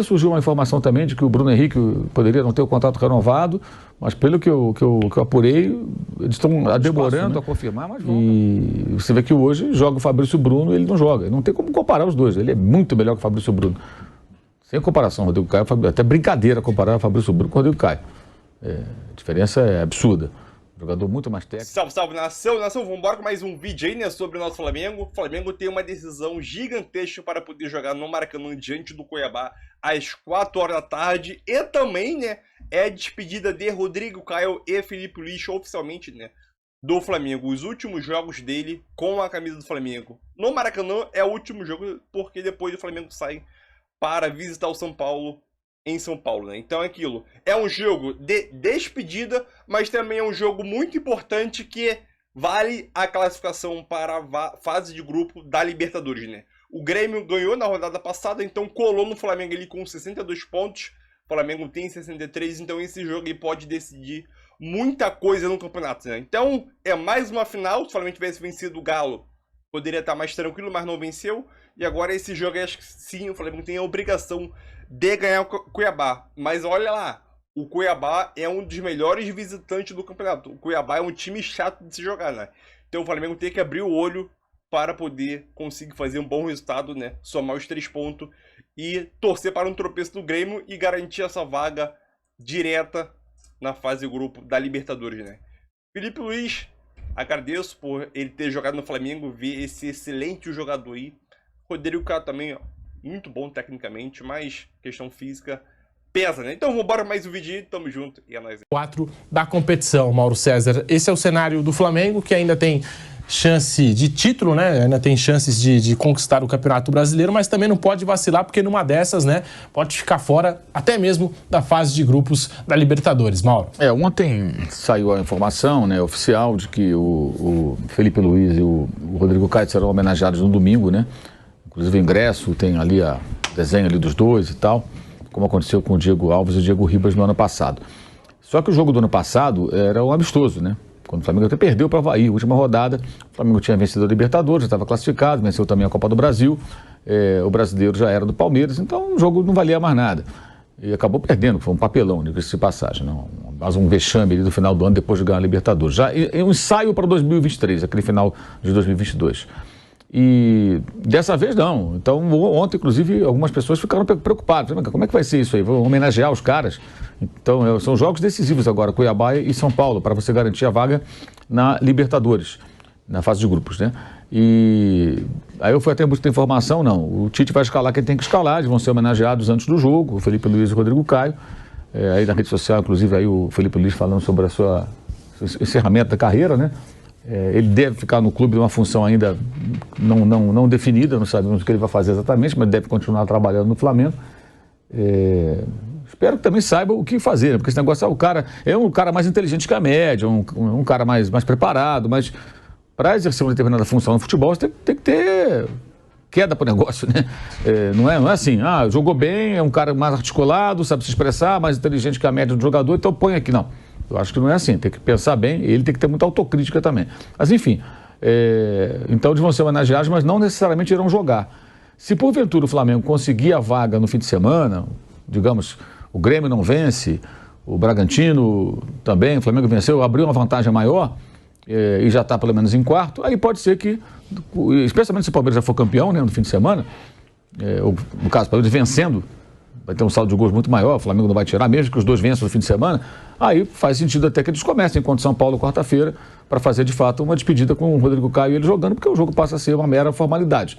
Surgiu uma informação também de que o Bruno Henrique poderia não ter o contrato renovado, mas pelo que eu apurei, eles estão demorando, né, a confirmar, mas volta. E você vê que hoje joga o Fabrício Bruno e ele não joga. Não tem como comparar os dois, ele é muito melhor que o Fabrício Bruno. Sem comparação, o Rodrigo Caio, até brincadeira comparar o Fabrício Bruno com o Rodrigo Caio. A diferença é absurda. Jogador muito mais técnico. Salve, salve, nação, vamos embora com mais um vídeo aí, né, sobre o nosso Flamengo. O Flamengo tem uma decisão gigantesca para poder jogar no Maracanã diante do Cuiabá às 4 horas da tarde. E também, né, é a despedida de Rodrigo Caio e Felipe Luís oficialmente, né, do Flamengo. Os últimos jogos dele com a camisa do Flamengo no Maracanã é o último jogo, porque depois o Flamengo sai para visitar o São Paulo em São Paulo, né? Então é aquilo. É um jogo de despedida, mas também é um jogo muito importante que vale a classificação para a fase de grupo da Libertadores, né? O Grêmio ganhou na rodada passada, então colou no Flamengo ali com 62 pontos. O Flamengo tem 63, então esse jogo aí pode decidir muita coisa no campeonato, né? Então é mais uma final. Se o Flamengo tivesse vencido o Galo, poderia estar mais tranquilo, mas não venceu. E agora esse jogo, acho que sim, o Flamengo tem a obrigação de ganhar o Cuiabá. Mas olha lá, o Cuiabá é um dos melhores visitantes do campeonato. O Cuiabá é um time chato de se jogar, né? Então o Flamengo tem que abrir o olho para poder conseguir fazer um bom resultado, né? Somar os 3 pontos e torcer para um tropeço do Grêmio e garantir essa vaga direta na fase grupo da Libertadores, né? Felipe Luís, agradeço por ele ter jogado no Flamengo, ver esse excelente jogador aí. Rodrigo Caio também, ó, muito bom tecnicamente, mas questão física pesa, né? Então vamos embora mais um vídeo, tamo junto e é nóis. 4 da competição, Mauro César. Esse é o cenário do Flamengo, que ainda tem chance de título, né? Ainda tem chances de conquistar o Campeonato Brasileiro, mas também não pode vacilar, porque numa dessas, né, pode ficar fora até mesmo da fase de grupos da Libertadores, Mauro. Ontem saiu a informação, né, oficial de que o Felipe Luís e o Rodrigo Caio serão homenageados no domingo, né? Inclusive o ingresso, tem ali a desenho ali dos dois e tal, como aconteceu com o Diego Alves e o Diego Ribas no ano passado. Só que o jogo do ano passado era um amistoso, né? Quando o Flamengo até perdeu para o Avaí, última rodada, o Flamengo tinha vencido a Libertadores, já estava classificado, venceu também a Copa do Brasil, o brasileiro já era do Palmeiras, então o jogo não valia mais nada. E acabou perdendo, foi um papelão, diga-se de passagem, não? Mais um vexame ali do final do ano depois de ganhar a Libertadores. Já um ensaio para 2023, aquele final de 2022. E dessa vez não. Então ontem, inclusive, algumas pessoas ficaram preocupadas. Como é que vai ser isso aí? Vão homenagear os caras? Então são jogos decisivos agora, Cuiabá e São Paulo, para você garantir a vaga na Libertadores, na fase de grupos, né? E aí eu fui até buscar informação, não. O Tite vai escalar quem tem que escalar, eles vão ser homenageados antes do jogo, o Felipe Luís e o Rodrigo Caio. Aí na rede social, inclusive, aí o Felipe Luís falando sobre seu encerramento da carreira, né? Ele deve ficar no clube de uma função ainda não definida, não sabemos o que ele vai fazer exatamente, mas deve continuar trabalhando no Flamengo. Espero que também saiba o que fazer, né? Porque esse negócio é um cara mais inteligente que a média, um cara mais preparado, mas para exercer uma determinada função no futebol, você tem que ter queda para o negócio, né? Não é assim, jogou bem, é um cara mais articulado, sabe se expressar, mais inteligente que a média do jogador, então põe aqui, não. Eu acho que não é assim, tem que pensar bem, ele tem que ter muita autocrítica também. Mas enfim, então eles vão ser homenageados, mas não necessariamente irão jogar. Se porventura o Flamengo conseguir a vaga no fim de semana, digamos, o Grêmio não vence, o Bragantino também, o Flamengo venceu, abriu uma vantagem maior e já está pelo menos em quarto, aí pode ser que, especialmente se o Palmeiras já for campeão, né, no fim de semana, ou no caso, o Palmeiras vencendo, vai ter um saldo de gols muito maior, o Flamengo não vai tirar, mesmo que os dois vençam no fim de semana, aí faz sentido até que eles comecem contra o São Paulo quarta-feira para fazer de fato uma despedida com o Rodrigo Caio e ele jogando, porque o jogo passa a ser uma mera formalidade.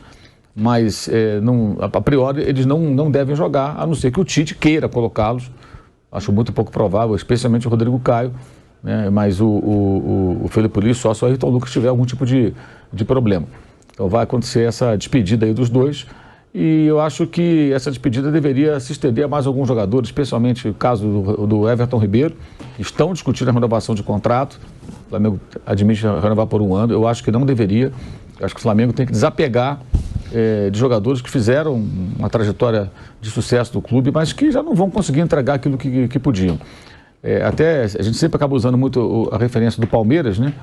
Mas a priori eles não devem jogar, a não ser que o Tite queira colocá-los, acho muito pouco provável, especialmente o Rodrigo Caio, né? Mas o Felipe Luís só se o Ayrton Lucas tiver algum tipo de problema. Então vai acontecer essa despedida aí dos dois. E eu acho que essa despedida deveria se estender a mais alguns jogadores, especialmente o caso do Everton Ribeiro, que estão discutindo a renovação de contrato. O Flamengo admite renovar por 1 ano, eu acho que não deveria. Eu acho que o Flamengo tem que desapegar de jogadores que fizeram uma trajetória de sucesso do clube, mas que já não vão conseguir entregar aquilo que podiam. Até a gente sempre acaba usando muito a referência do Palmeiras, né?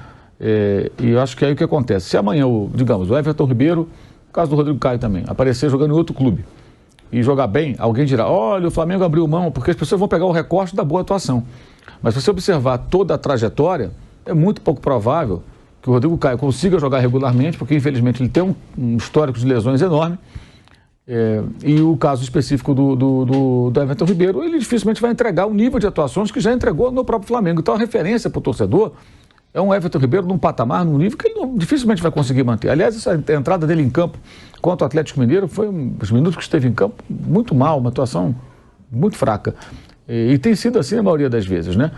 E eu acho que é aí o que acontece. Se amanhã, digamos, o Everton Ribeiro, no caso do Rodrigo Caio também, aparecer jogando em outro clube, e jogar bem, alguém dirá, olha, o Flamengo abriu mão, porque as pessoas vão pegar o recorte da boa atuação. Mas se você observar toda a trajetória, é muito pouco provável que o Rodrigo Caio consiga jogar regularmente, porque infelizmente ele tem um histórico de lesões enorme. E o caso específico do Everton Ribeiro, ele dificilmente vai entregar o nível de atuações que já entregou no próprio Flamengo. Então a referência para o torcedor é um Everton Ribeiro num patamar, num nível que ele dificilmente vai conseguir manter. Aliás, essa entrada dele em campo contra o Atlético Mineiro foi, os minutos que esteve em campo, muito mal, uma atuação muito fraca. E tem sido assim a maioria das vezes, né?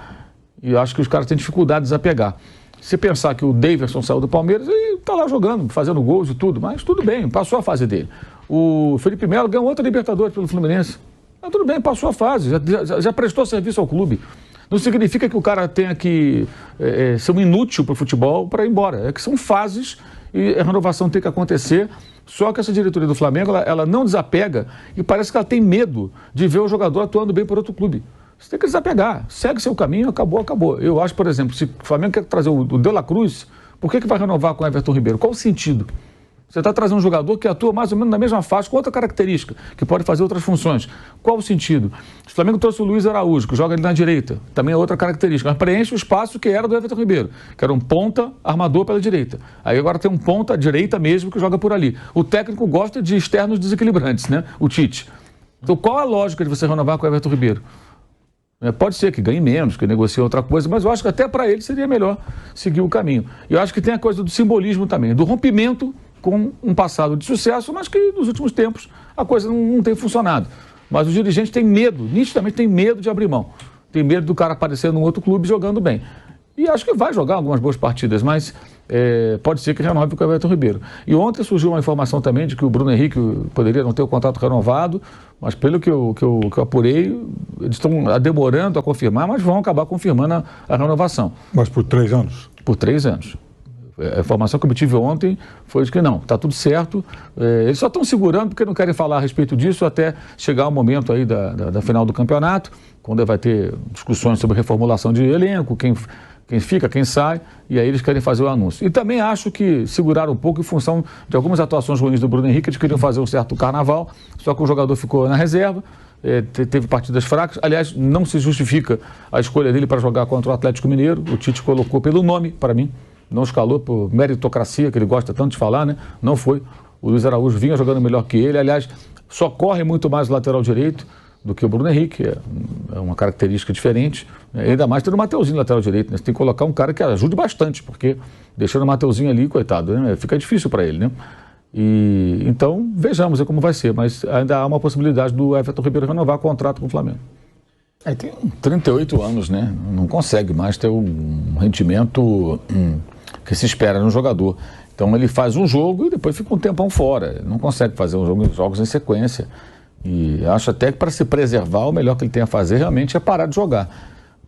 E eu acho que os caras têm dificuldade de desapegar. Se pensar que o Daverson saiu do Palmeiras, ele está lá jogando, fazendo gols e tudo, mas tudo bem, passou a fase dele. O Felipe Melo ganhou outra Libertadores pelo Fluminense. Mas tudo bem, passou a fase, já prestou serviço ao clube. Não significa que o cara tenha que ser um inútil para o futebol para ir embora. É que são fases e a renovação tem que acontecer. Só que essa diretoria do Flamengo, ela não desapega e parece que ela tem medo de ver o jogador atuando bem por outro clube. Você tem que desapegar, segue seu caminho, acabou. Eu acho, por exemplo, se o Flamengo quer trazer o De La Cruz, por que vai renovar com o Everton Ribeiro? Qual o sentido? Você está trazendo um jogador que atua mais ou menos na mesma faixa, com outra característica, que pode fazer outras funções. Qual o sentido? O Flamengo trouxe o Luiz Araújo, que joga ali na direita, também é outra característica, mas preenche o espaço que era do Everton Ribeiro, que era um ponta armador pela direita. Aí agora tem um ponta à direita mesmo que joga por ali. O técnico gosta de externos desequilibrantes, né? O Tite. Então qual a lógica de você renovar com o Everton Ribeiro? Pode ser que ganhe menos, que negocie outra coisa, mas eu acho que até para ele seria melhor seguir o caminho. E eu acho que tem a coisa do simbolismo também, do rompimento com um passado de sucesso, mas que nos últimos tempos a coisa não tem funcionado. Mas os dirigentes têm medo, nitidamente têm medo de abrir mão. Tem medo do cara aparecer num outro clube jogando bem. E acho que vai jogar algumas boas partidas, mas pode ser que renove com o Everton Ribeiro. E ontem surgiu uma informação também de que o Bruno Henrique poderia não ter o contrato renovado, mas pelo que eu apurei, eles estão demorando a confirmar, mas vão acabar confirmando a renovação. Mas por 3 anos? Por 3 anos. A informação que eu obtive ontem foi de que não, está tudo certo. Eles só estão segurando porque não querem falar a respeito disso até chegar o momento aí da final do campeonato, quando vai ter discussões sobre reformulação de elenco, quem fica, quem sai, e aí eles querem fazer o anúncio. E também acho que seguraram um pouco em função de algumas atuações ruins do Bruno Henrique, eles queriam fazer um certo carnaval, só que o jogador ficou na reserva, teve partidas fracas. Aliás, não se justifica a escolha dele para jogar contra o Atlético Mineiro, o Tite colocou pelo nome, para mim, não escalou por meritocracia, que ele gosta tanto de falar, né? Não foi. O Luiz Araújo vinha jogando melhor que ele, aliás, só corre muito mais o lateral direito do que o Bruno Henrique, é uma característica diferente, né? Ainda mais tendo o Mateuzinho no lateral direito, né? Você tem que colocar um cara que ajude bastante, porque deixando o Mateuzinho ali, coitado, né? Fica difícil para ele, né? E então, vejamos como vai ser, mas ainda há uma possibilidade do Everton Ribeiro renovar o contrato com o Flamengo. Tem 38 anos, né? Não consegue mais ter um rendimento que se espera no jogador. Então ele faz um jogo e depois fica um tempão fora. Ele não consegue fazer jogos em sequência. E acho até que para se preservar, o melhor que ele tem a fazer realmente é parar de jogar.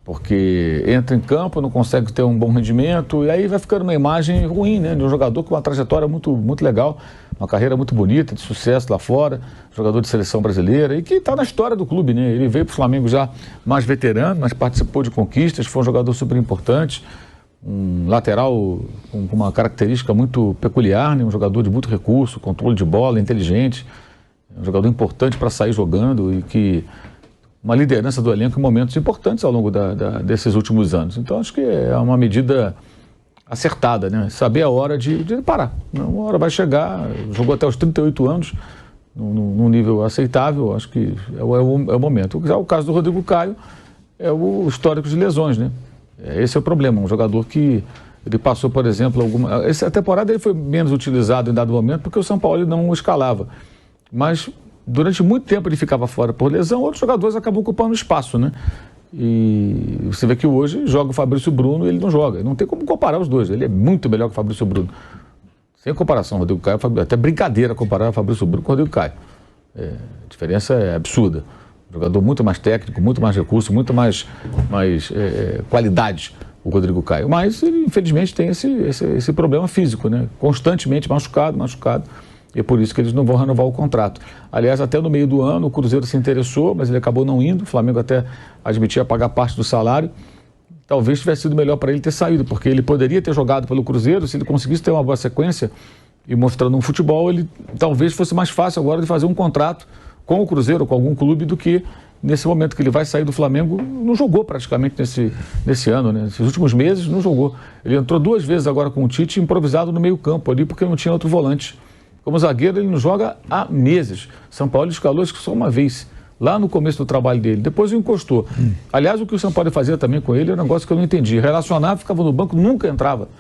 Porque entra em campo, não consegue ter um bom rendimento, e aí vai ficando uma imagem ruim, né? De um jogador com uma trajetória muito, muito legal, uma carreira muito bonita, de sucesso lá fora, jogador de seleção brasileira, e que está na história do clube, né? Ele veio para o Flamengo já mais veterano, mas participou de conquistas, foi um jogador super importante, um lateral com uma característica muito peculiar, né? Um jogador de muito recurso, controle de bola, inteligente, um jogador importante para sair jogando e que uma liderança do elenco em momentos importantes ao longo desses últimos anos. Então acho que é uma medida acertada, né? Saber a hora de parar. Uma hora vai chegar, jogou até os 38 anos, num nível aceitável, acho que é o momento. Já o caso do Rodrigo Caio é o histórico de lesões, né? Esse é o problema, um jogador que ele passou, por exemplo, essa temporada ele foi menos utilizado em dado momento porque o São Paulo não o escalava, mas durante muito tempo ele ficava fora por lesão, outros jogadores acabam ocupando espaço, né? E você vê que hoje joga o Fabrício Bruno e ele não joga. Não tem como comparar os dois, ele é muito melhor que o Fabrício Bruno. Sem comparação, o Rodrigo Caio, até brincadeira comparar o Fabrício Bruno com o Rodrigo Caio. A diferença é absurda. Jogador muito mais técnico, muito mais recurso, muito mais qualidade, o Rodrigo Caio. Mas ele, infelizmente, tem esse problema físico, né? Constantemente machucado. E é por isso que eles não vão renovar o contrato. Aliás, até no meio do ano, o Cruzeiro se interessou, mas ele acabou não indo. O Flamengo até admitia pagar parte do salário. Talvez tivesse sido melhor para ele ter saído, porque ele poderia ter jogado pelo Cruzeiro. Se ele conseguisse ter uma boa sequência e mostrando um futebol, ele talvez fosse mais fácil agora de fazer um contrato com o Cruzeiro ou com algum clube do que nesse momento que ele vai sair do Flamengo. Não jogou praticamente nesse ano, né? Nesses últimos meses não jogou. Ele entrou 2 vezes agora com o Tite improvisado no meio campo ali porque não tinha outro volante. Como zagueiro ele não joga há meses. São Paulo escalou acho que só uma vez, lá no começo do trabalho dele. Depois o encostou. Aliás, o que o São Paulo fazia também com ele é um negócio que eu não entendi. Relacionava, ficava no banco, nunca entrava.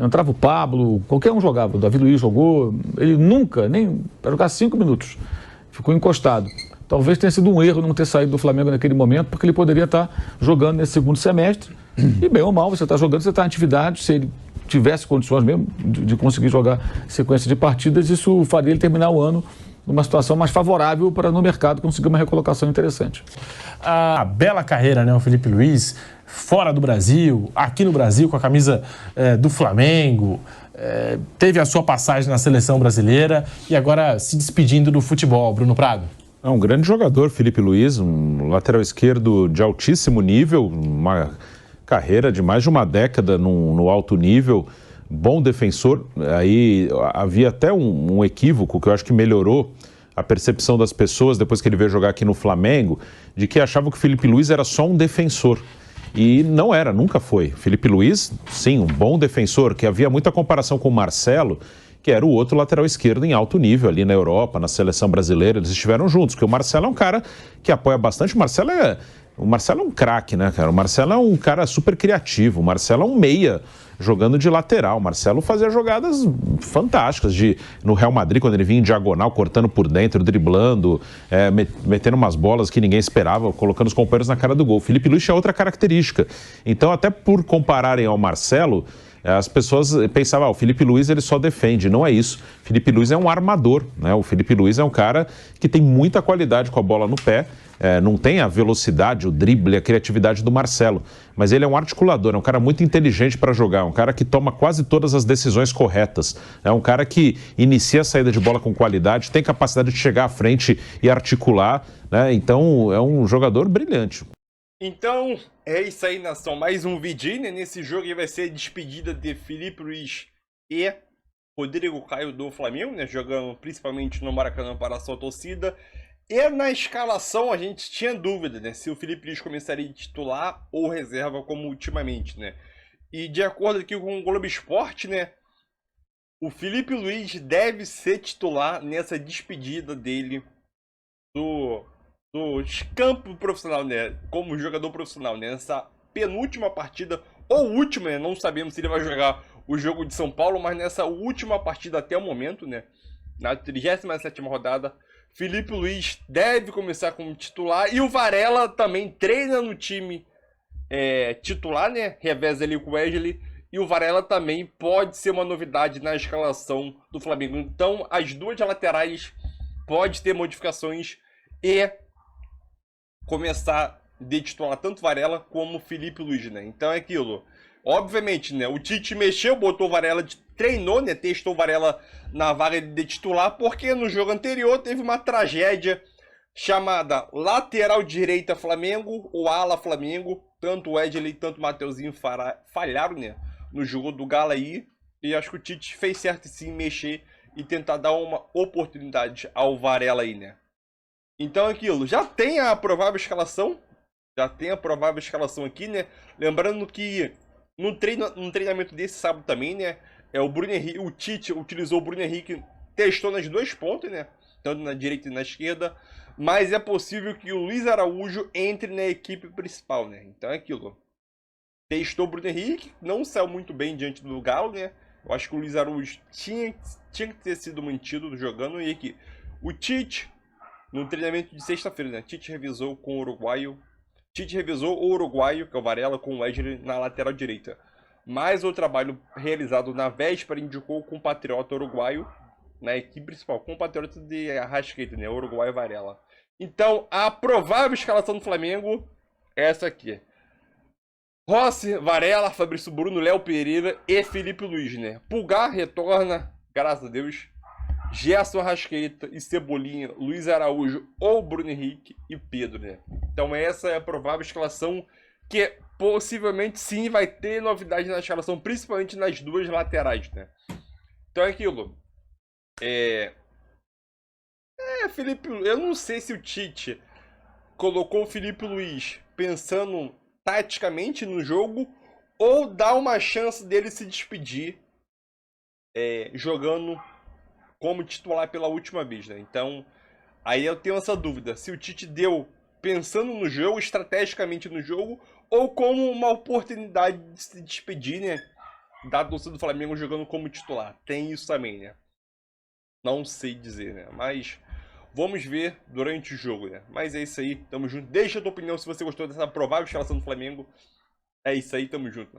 Entrava o Pablo, qualquer um jogava. O Davi Luiz jogou. Ele nunca, nem para jogar 5 minutos. Ficou encostado. Talvez tenha sido um erro não ter saído do Flamengo naquele momento, porque ele poderia estar jogando nesse segundo semestre. E bem ou mal, você está jogando, você está em atividade. Se ele tivesse condições mesmo de conseguir jogar sequência de partidas, isso faria ele terminar o ano numa situação mais favorável para no mercado conseguir uma recolocação interessante. A bela carreira, né, o Felipe Luiz, fora do Brasil, aqui no Brasil com a camisa do Flamengo, teve a sua passagem na seleção brasileira e agora se despedindo do futebol. Bruno Prado. É um grande jogador, Felipe Luiz, um lateral esquerdo de altíssimo nível, uma carreira de mais de uma década no alto nível, bom defensor. Aí havia até um equívoco que eu acho que melhorou a percepção das pessoas depois que ele veio jogar aqui no Flamengo, de que achavam que o Felipe Luiz era só um defensor. E não era, nunca foi. Felipe Luiz, sim, um bom defensor, que havia muita comparação com o Marcelo, que era o outro lateral esquerdo em alto nível ali na Europa, na seleção brasileira. Eles estiveram juntos, porque o Marcelo é um cara que apoia bastante. O Marcelo é um craque, né, cara? O Marcelo é um cara super criativo. O Marcelo é um meia jogando de lateral. O Marcelo fazia jogadas fantásticas no Real Madrid, quando ele vinha em diagonal, cortando por dentro, driblando, metendo umas bolas que ninguém esperava, colocando os companheiros na cara do gol. O Felipe Luiz tinha outra característica. Então, até por compararem ao Marcelo, as pessoas pensavam, o Felipe Luiz ele só defende. Não é isso. O Felipe Luiz é um armador, né? O Felipe Luiz é um cara que tem muita qualidade com a bola no pé, não tem a velocidade, o drible, a criatividade do Marcelo, mas ele é um articulador, é um cara muito inteligente para jogar, um cara que toma quase todas as decisões corretas, é um cara que inicia a saída de bola com qualidade, tem capacidade de chegar à frente e articular, né? Então é um jogador brilhante. Então, é isso aí, nação. Mais um vídeo, né? Nesse jogo aí vai ser a despedida de Felipe Luiz e Rodrigo Caio do Flamengo, né? Jogando principalmente no Maracanã para a sua torcida. E na escalação a gente tinha dúvida, né? Se o Felipe Luiz começaria de titular ou reserva como ultimamente, né? E de acordo aqui com o Globo Esporte, né? O Felipe Luiz deve ser titular nessa despedida dele do campo profissional, né? Como jogador profissional, né? Nessa penúltima partida, ou última, né? Não sabemos se ele vai jogar o jogo de São Paulo, mas nessa última partida até o momento, né? Na 37ª rodada, Felipe Luiz deve começar como titular e o Varela também treina no time titular, né? Reveza ali com o Wesley. E o Varela também pode ser uma novidade na escalação do Flamengo. Então, as duas laterais pode ter modificações e começar de titular tanto Varela como Felipe Luiz, né? Então é aquilo. Obviamente, né? O Tite mexeu, botou o Varela, treinou, né? Testou o Varela na vaga de titular, porque no jogo anterior teve uma tragédia chamada lateral direita Flamengo, ou ala Flamengo. Tanto o Wesley, tanto o Mateuzinho falharam, né? No jogo do Galo aí. E acho que o Tite fez certo sim mexer e tentar dar uma oportunidade ao Varela aí, né? Então aquilo, já tem a provável escalação. Já tem a provável escalação aqui, né? Lembrando que no treinamento desse sábado também, né? O Bruno Henrique, o Tite utilizou o Bruno Henrique, testou nas duas pontas, né? Tanto na direita e na esquerda. Mas é possível que o Luiz Araújo entre na equipe principal, né? Então é aquilo. Testou o Bruno Henrique, não saiu muito bem diante do Galo, né? Eu acho que o Luiz Araújo tinha que ter sido mantido jogando. E aqui, o Tite, no treinamento de sexta-feira, né? Tite revisou com o uruguaio. Tite revisou o uruguaio, que é o Varela, com o Wesley na lateral direita. Mas o trabalho realizado na véspera indicou com o patriota uruguaio na equipe principal, com o patriota de Arrascaeta, né? O uruguaio Varela. Então, a provável escalação do Flamengo é essa aqui. Rossi, Varela, Fabrício Bruno, Léo Pereira e Felipe Luiz, né? Pulgar retorna, graças a Deus. Gerson Arrascaeta e Cebolinha, Luiz Araújo ou Bruno Henrique e Pedro, né? Então essa é a provável escalação, que possivelmente sim vai ter novidade na escalação, principalmente nas duas laterais, né? Então é aquilo. Felipe, eu não sei se o Tite colocou o Felipe Luiz pensando taticamente no jogo ou dá uma chance dele se despedir jogando como titular pela última vez, né? Então, aí eu tenho essa dúvida, se o Tite deu pensando no jogo, estrategicamente no jogo, ou como uma oportunidade de se despedir, né? Da torcida do Flamengo jogando como titular. Tem isso também, né? Não sei dizer, né? Mas vamos ver durante o jogo, né? Mas é isso aí, tamo junto. Deixa a tua opinião se você gostou dessa provável escalação do Flamengo. É isso aí, tamo junto.